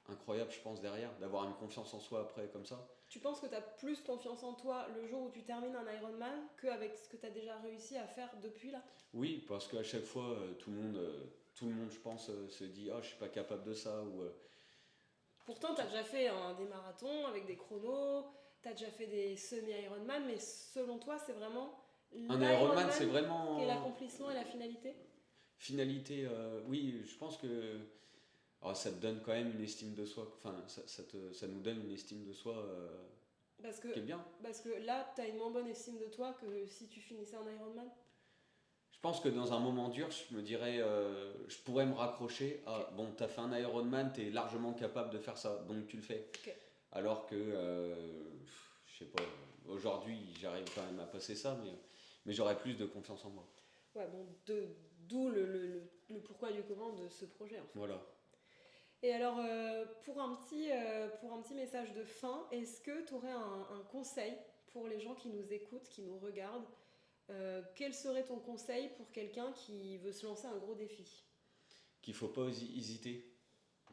incroyables, je pense, derrière, d'avoir une confiance en soi après, comme ça. Tu penses que tu as plus confiance en toi le jour où tu termines un Ironman qu'avec ce que tu as déjà réussi à faire depuis là? Oui, parce qu'à chaque fois, tout le monde, je pense, se dit « Ah, je suis pas capable de ça » ou Pourtant, tu as déjà fait des marathons avec des chronos, tu as déjà fait des semi-Ironman, mais selon toi, c'est vraiment un Ironman, c'est vraiment... qui est l'accomplissement et la finalité? Finalité, oui, je pense que alors, ça te donne quand même une estime de soi, enfin, ça nous donne une estime de soi qui est bien. Parce que là, tu as une moins bonne estime de toi que si tu finissais un Ironman? Je pense que dans un moment dur, je me dirais, je pourrais me raccrocher à Ok. bon, t'as fait un Ironman, t'es largement capable de faire ça, donc tu le fais. Ok. Alors que, je sais pas, aujourd'hui, j'arrive quand même à passer ça, mais j'aurais plus de confiance en moi. Ouais, bon, d'où le pourquoi du comment de ce projet en fait. Voilà. Et alors, pour un petit message de fin, est-ce que tu aurais un conseil pour les gens qui nous écoutent, qui nous regardent? Quel serait ton conseil pour quelqu'un qui veut se lancer un gros défi? Qu'il faut pas hésiter.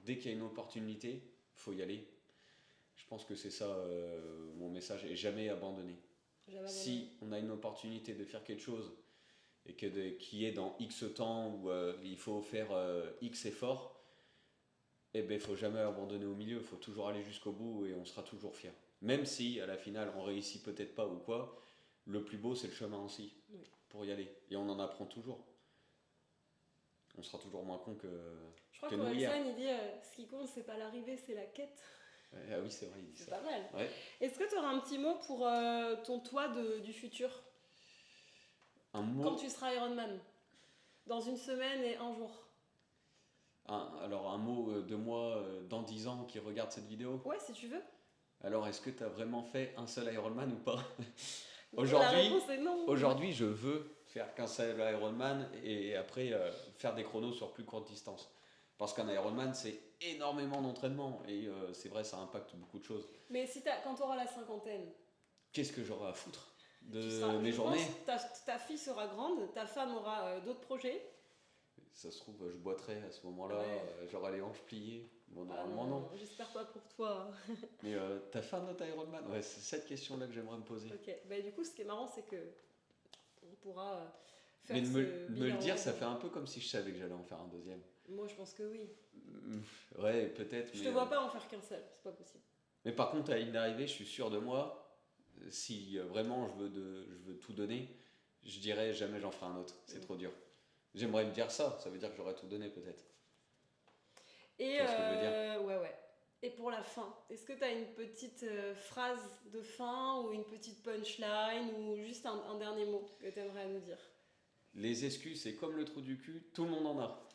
Dès qu'il y a une opportunité, il faut y aller. Je pense que c'est ça mon message, et jamais abandonner. Jamais Si on a une opportunité de faire quelque chose et qui est dans X temps où il faut faire X efforts, eh ben, il ne faut jamais abandonner au milieu, il faut toujours aller jusqu'au bout et on sera toujours fier. Même si à la finale on réussit peut-être pas ou quoi, le plus beau c'est le chemin aussi, Oui. pour y aller. Et on en apprend toujours. On sera toujours moins con que Je crois que que nous hier. Orelsan, il dit ce qui compte, c'est pas l'arrivée, c'est la quête. Ah oui, c'est vrai, il dit C'est ça. pas mal. Ouais. Est-ce que tu auras un petit mot pour ton toi du futur? Un mot. Quand tu seras Ironman? Dans une semaine et un jour? Alors un mot de moi dans 10 ans qui regarde cette vidéo. Ouais, si tu veux. Alors est-ce que tu as vraiment fait un seul Ironman ou pas? La réponse est non. Aujourd'hui, je veux faire qu'un seul Ironman et après faire des chronos sur plus courte distance. Parce qu'un Ironman, c'est énormément d'entraînement et c'est vrai, ça impacte beaucoup de choses. Mais quand tu auras la cinquantaine, Qu'est-ce que j'aurai à foutre de je mes journées? pense, ta fille sera grande, ta femme aura d'autres projets. Ça se trouve, je boiterai à ce moment-là, Ouais. j'aurai les hanches pliées. Bon, Ah normalement, non. J'espère pas pour toi. Mais t'as fait un autre Ironman? Ouais, c'est cette question-là que j'aimerais me poser. Ok, bah, du coup, ce qui est marrant, c'est que on pourra faire Mais de ce me le bilan. dire, ça fait un peu comme si je savais que j'allais en faire un deuxième. Moi, je pense que oui. Ouais, peut-être. Je mais, te vois pas en faire qu'un seul, c'est pas possible. Mais par contre, à la ligne d'arrivée, je suis sûr de moi. Si vraiment je veux tout donner, je dirais jamais j'en ferai un autre. C'est trop dur. J'aimerais me dire ça. Ça veut dire que j'aurais tout donné peut-être. Et Tu vois ce que je veux dire? ouais. Et pour la fin, est-ce que tu as une petite phrase de fin ou une petite punchline ou juste un dernier mot que tu aimerais nous dire? Les excuses, c'est comme le trou du cul. Tout le monde en a.